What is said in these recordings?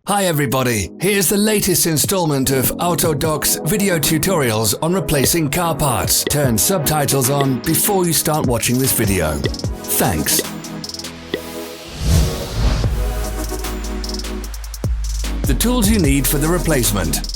Hi everybody, here's the latest installment of Autodoc's video tutorials on replacing car parts. Turn subtitles on before you start watching this video. Thanks. The tools you need for the replacement.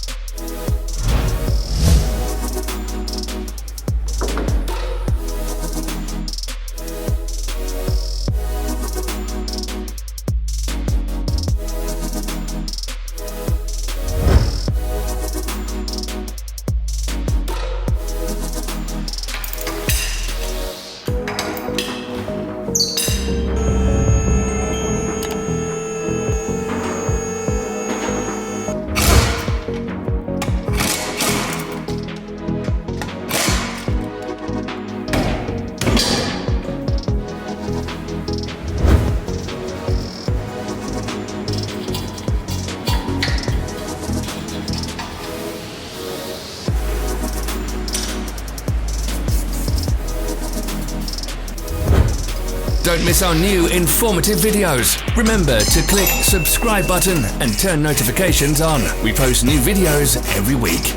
Don't miss our new informative videos. Remember to click subscribe button and turn notifications on. We post new videos every week.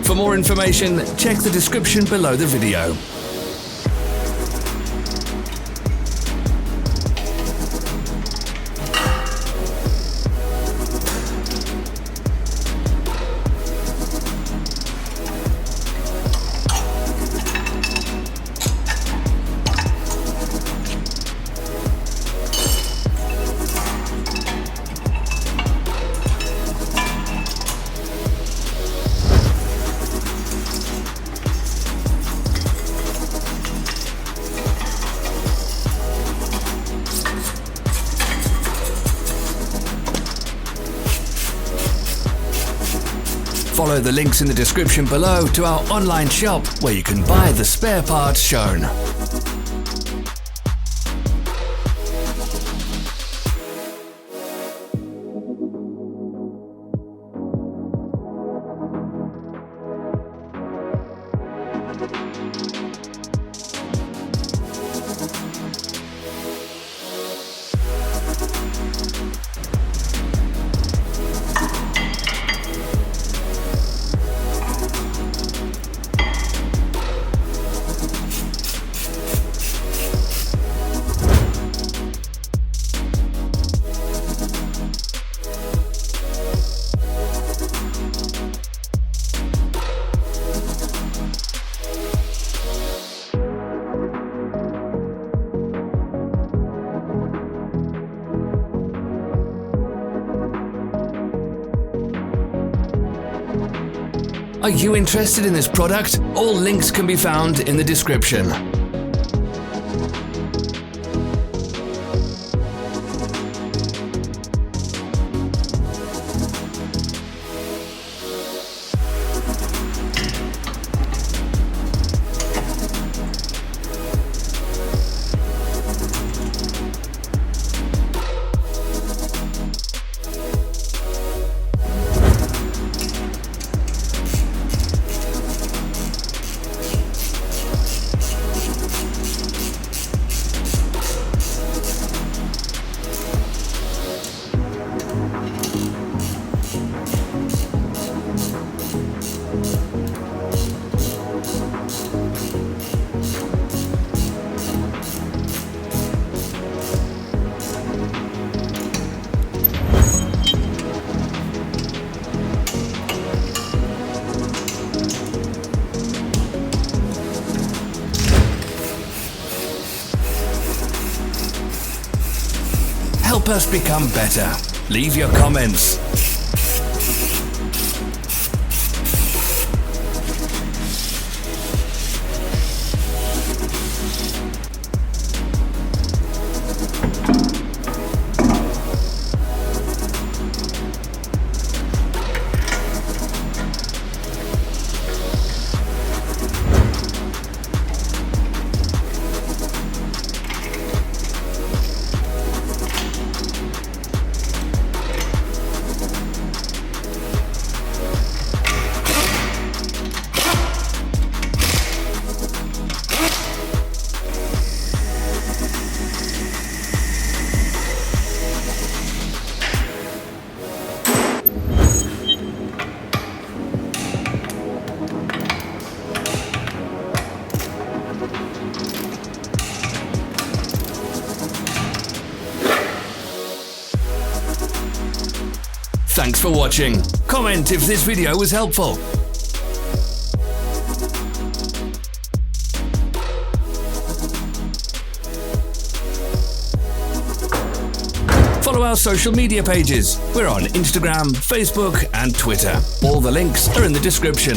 For more information, check the description below the video. Follow the links in the description below to our online shop where you can buy the spare parts shown. Are you interested in this product? All links can be found in the description. Help us become better. Leave your comments. Thanks for watching. Comment if this video was helpful. Follow our social media pages. We're on Instagram, Facebook and Twitter. All the links are in the description.